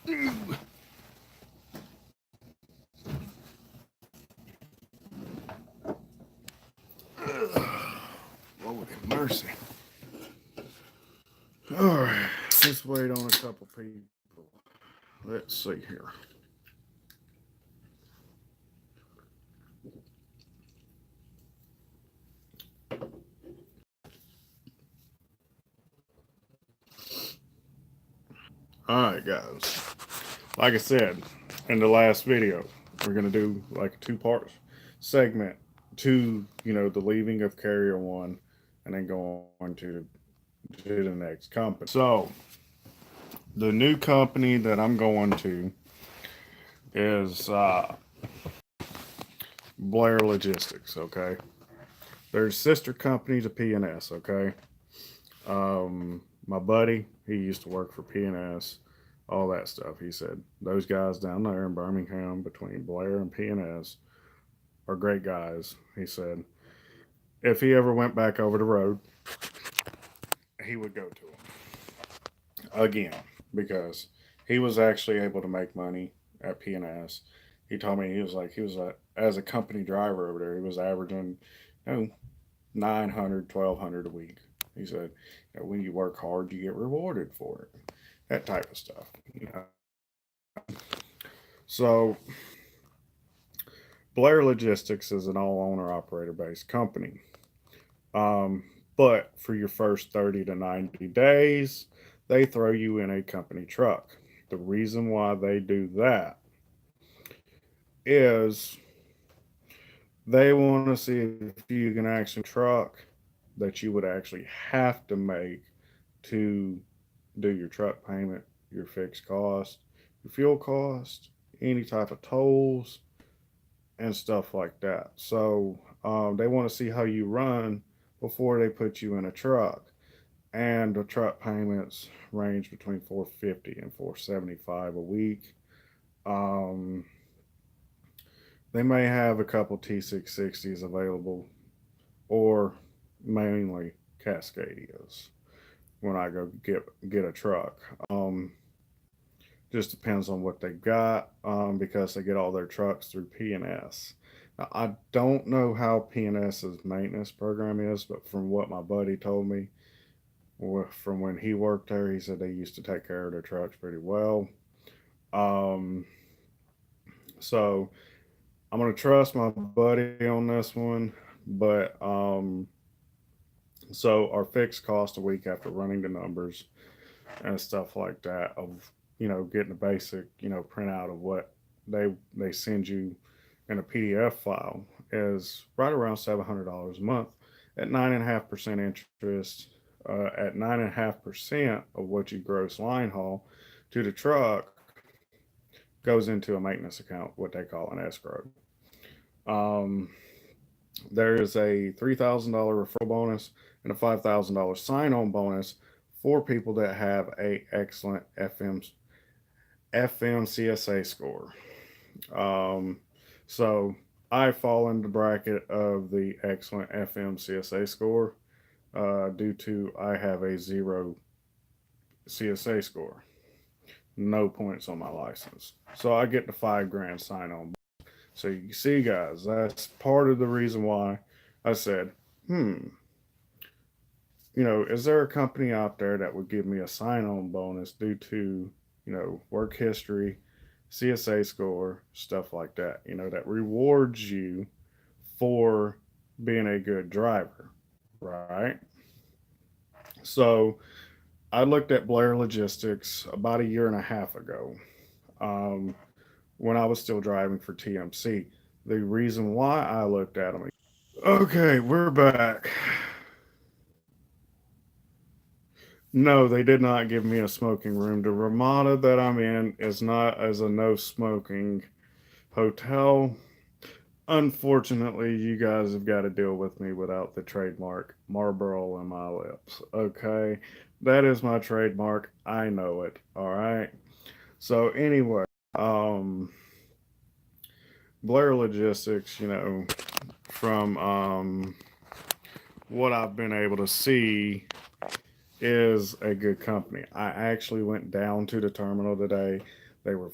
Lord have mercy. All right, let's wait on a couple people. Let's see here. All right, guys. Like I said in the last video, we're gonna do like a two-part segment to the leaving of Carrier One, and then go on to the next company. So the new company that I'm going to is Blair Logistics. Okay, there's sister company to P&S. Okay, my buddy, he used to work for P&S, all that stuff. He said those guys down there in Birmingham between Blair and P&S are great guys. He said if he ever went back over the road, he would go to them again because he was actually able to make money at P&S. He told me as a company driver over there, he was averaging, 900, 1,200 a week. He said, when you work hard, you get rewarded for it. That type of stuff. So Blair Logistics is an all owner operator based company. Um, but for your first 30 to 90 days, they throw you in a company truck. The reason why they do that is they want to see if you can actually truck that you would actually have to make to do your truck payment, your fixed cost, your fuel cost, any type of tolls, and stuff like that. So they want to see how you run before they put you in a truck. And the truck payments range between 450 and 475 a week. Um, they may have a couple T660s available, or mainly Cascadias when I go get a truck. Just depends on what they got, because they get all their trucks through P&S. Now, I don't know how P&S's maintenance program is, but from what my buddy told me, from when he worked there, he said they used to take care of their trucks pretty well. Um, so I'm gonna trust my buddy on this one, but so our fixed cost a week after running the numbers and stuff like that of getting a basic printout of what they send you in a PDF file is right around $700 a month at 9.5% interest. At 9.5% of what you gross line haul to the truck goes into a maintenance account, what they call an escrow. Um, there is a $3,000 referral bonus and a $5,000 sign-on bonus for people that have a excellent FMCSA score. Um, so I fall in the bracket of the excellent FMCSA score, due to I have a zero CSA score, no points on my license. So I get the 5 grand sign on. So you see, guys, that's part of the reason why I said, is there a company out there that would give me a sign on bonus due to, work history, CSA score, stuff like that, that rewards you for being a good driver, right? So I looked at Blair Logistics about a year and a half ago, um, when I was still driving for TMC. The reason why I looked at them. Okay, we're back. No, they did not give me a smoking room. The Ramada that I'm in is not as a no smoking hotel. Unfortunately, you guys have got to deal with me without the trademark Marlboro on my lips. Okay, that is my trademark. I know it. All right. So anyway, um, Blair Logistics, from what I've been able to see, is a good company. I actually went down to the terminal today. They were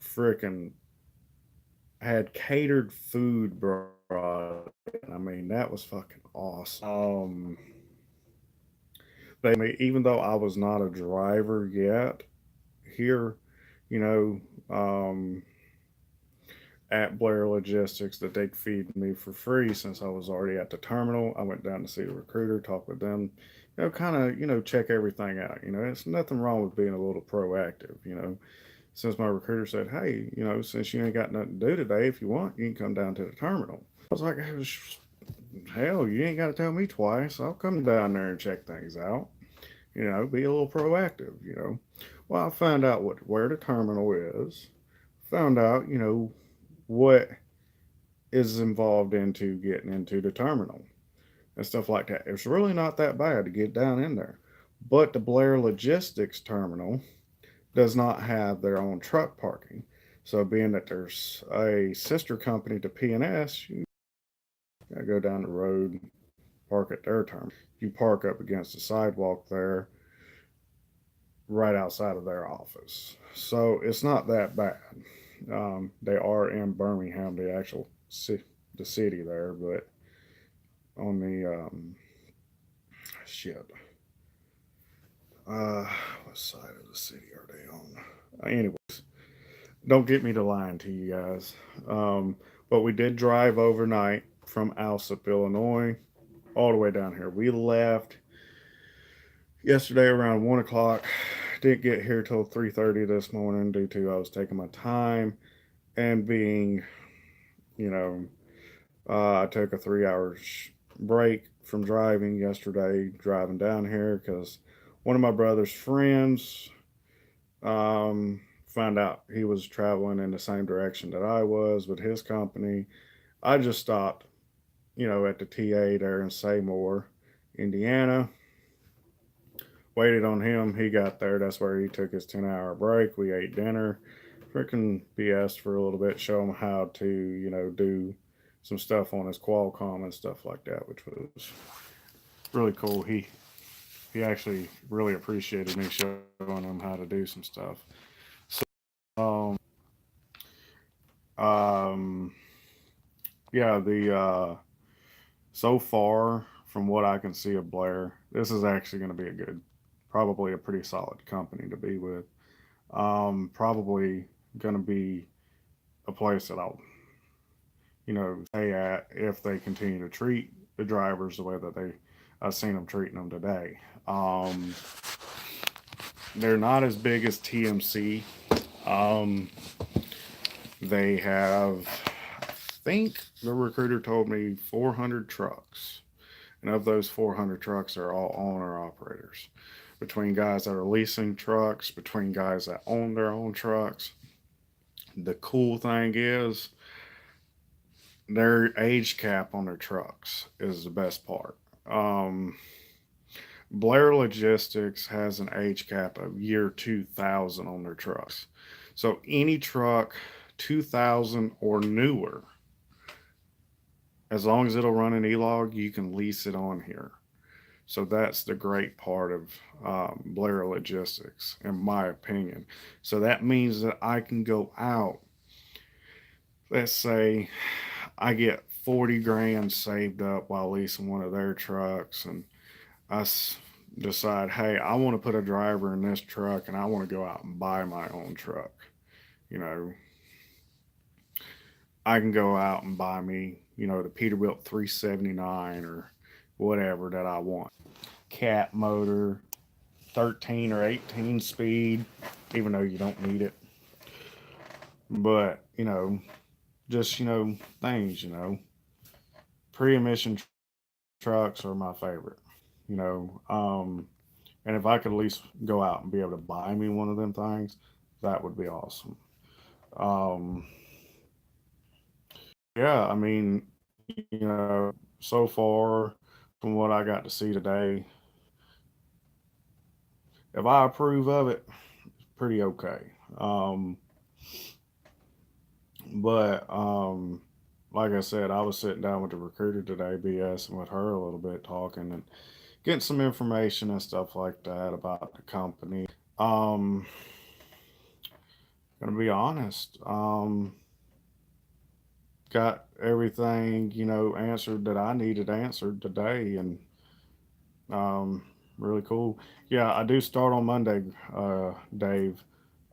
freaking had catered food brought in. I mean, that was fucking awesome. They even though I was not a driver yet here, you know, um, at Blair Logistics, that they feed me for free since I was already at the terminal. I went down to see the recruiter, talk with them, kind of, check everything out. It's nothing wrong with being a little proactive. Since my recruiter said, hey, since you ain't got nothing to do today, if you want, you can come down to the terminal. I was like, hell, you ain't got to tell me twice. I'll come down there and check things out. Be a little proactive. Well, I found out where the terminal is. Found out, what is involved into getting into the terminal and stuff like that. It's really not that bad to get down in there. But the Blair Logistics terminal does not have their own truck parking. So being that there's a sister company to P&S, you gotta go down the road, park at their terminal. You park up against the sidewalk there, right outside of their office. So it's not that bad. They are in Birmingham, the actual the city there, but on the shit. What side of the city are they on? Anyways, don't get me to lying to you guys. But we did drive overnight from Alsip, Illinois, all the way down here. We left yesterday around 1 o'clock. Didn't get here till 3:30 this morning due to I was taking my time and being, you know, I took a 3 hour break from driving yesterday, driving down here because one of my brother's friends found out he was traveling in the same direction that I was with his company. I just stopped, at the TA there in Seymour, Indiana. Waited on him. He got there. That's where he took his 10-hour break. We ate dinner. Freaking BS for a little bit. Show him how to, do some stuff on his Qualcomm and stuff like that, which was really cool. He actually really appreciated me showing him how to do some stuff. So, um, yeah, the so far from what I can see of Blair, this is actually going to be probably a pretty solid company to be with. Probably going to be a place that I'll, stay at if they continue to treat the drivers the way that I've seen them treating them today. They're not as big as TMC. Um, they have, I think the recruiter told me 400 trucks. And of those 400 trucks are all owner operators. Between guys that are leasing trucks, between guys that own their own trucks. The cool thing is their age cap on their trucks is the best part. Blair Logistics has an age cap of year 2000 on their trucks. So any truck 2000 or newer, as long as it'll run an E-Log, you can lease it on here. So that's the great part of Blair Logistics, in my opinion. So that means that I can go out. Let's say I get 40 grand saved up while leasing one of their trucks, and I decide, hey, I want to put a driver in this truck and I want to go out and buy my own truck. You know, I can go out and buy me, the Peterbilt 379 or whatever that I want. Cat motor, 13 or 18 speed, even though you don't need it. But, just, things, pre-emission trucks are my favorite, you know. And if I could at least go out and be able to buy me one of them things, that would be awesome. Um, yeah, I mean, so far from what I got to see today, if I approve of it, it's pretty okay. But like I said, I was sitting down with the recruiter today, BSing with her a little bit, talking and getting some information and stuff like that about the company. Um, gonna be honest. Got everything, answered that I needed answered today, and um, really cool. Yeah, I do start on Monday, Dave.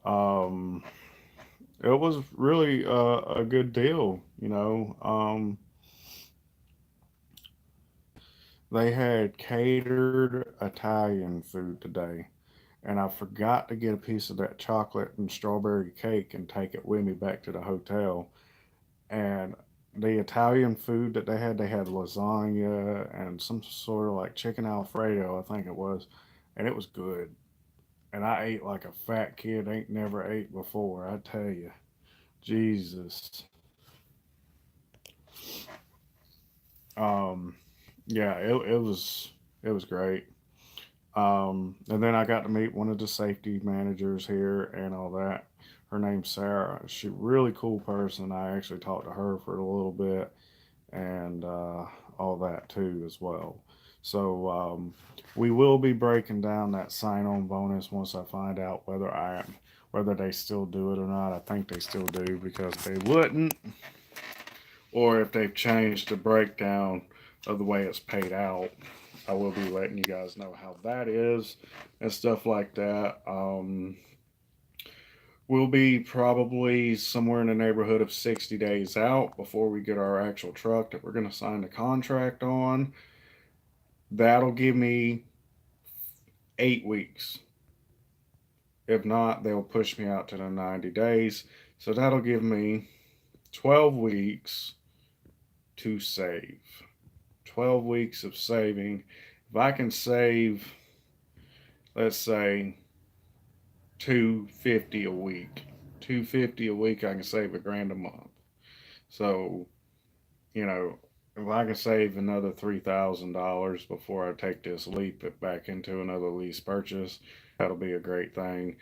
Um, it was really a good deal. They had catered Italian food today, and I forgot to get a piece of that chocolate and strawberry cake and take it with me back to the hotel. And the Italian food that they had lasagna and some sort of like chicken Alfredo, I think it was, and it was good. And I ate like a fat kid ain't never ate before. I tell you, Jesus. Um, yeah, it was great. And then I got to meet one of the safety managers here and all that. Her name's Sarah. She's a really cool person. I actually talked to her for a little bit and all that too as well. So we will be breaking down that sign-on bonus once I find out whether they still do it or not. I think they still do because they wouldn't, or if they've changed the breakdown of the way it's paid out. I will be letting you guys know how that is and stuff like that. We'll be probably somewhere in the neighborhood of 60 days out before we get our actual truck that we're going to sign the contract on. That'll give me 8 weeks. If not, they'll push me out to the 90 days. So that'll give me 12 weeks to save. 12 weeks of saving. If I can save, let's say, 250 a week. 250 a week, I can save $1,000 a month. So, you know, if I can save another $3,000 before I take this leap back into another lease purchase, that'll be a great thing.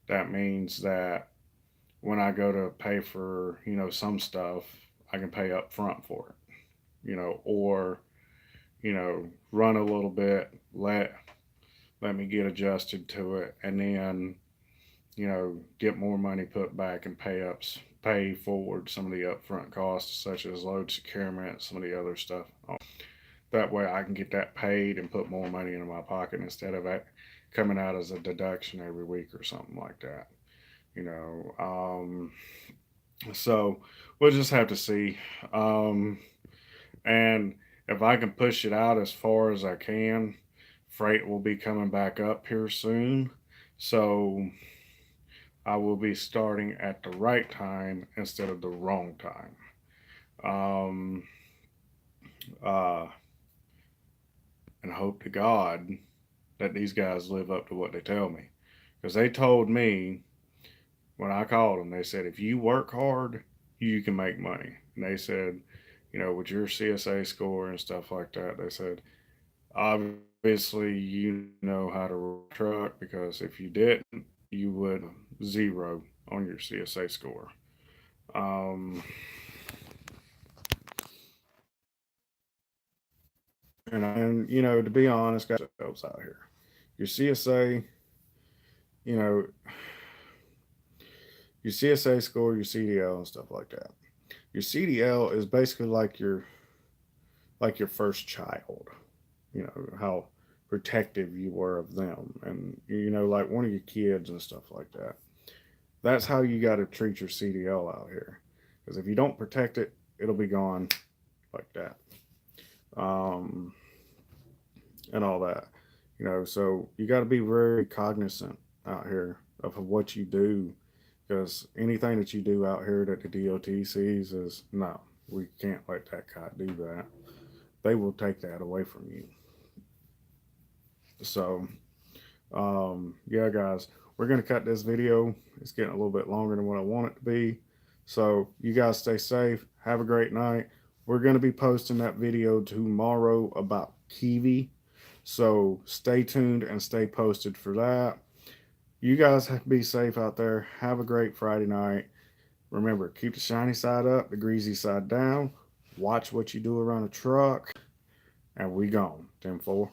That means that when I go to pay for, some stuff, I can pay up front for it, or, run a little bit, let me get adjusted to it, and then get more money put back and pay forward some of the upfront costs, such as load securement, some of the other stuff. That way, I can get that paid and put more money into my pocket instead of it coming out as a deduction every week or something like that. You know, so we'll just have to see. And if I can push it out as far as I can, freight will be coming back up here soon. So I will be starting at the right time instead of the wrong time. Um, uh, and hope to God that these guys live up to what they tell me. Because they told me when I called them, they said, if you work hard, you can make money. And they said, with your CSA score and stuff like that, they said, obviously, you know how to run a truck because if you didn't, you would zero on your CSA score. Um, and to be honest, guys, out here, your CSA, you know, your CSA score, your CDL, and stuff like that. Your CDL is basically like your first child. How protective you were of them, and like one of your kids and stuff like that. That's how you got to treat your CDL out here. Because if you don't protect it, it'll be gone like that. Um, and all that. So you got to be very cognizant out here of what you do, because anything that you do out here that the DOT sees is no, we can't let that guy do that. They will take that away from you. So, yeah, guys, we're going to cut this video. It's getting a little bit longer than what I want it to be. So, you guys stay safe. Have a great night. We're going to be posting that video tomorrow about Kiwi. So, stay tuned and stay posted for that. You guys be safe out there. Have a great Friday night. Remember, keep the shiny side up, the greasy side down. Watch what you do around a truck. And we gone. 10-4.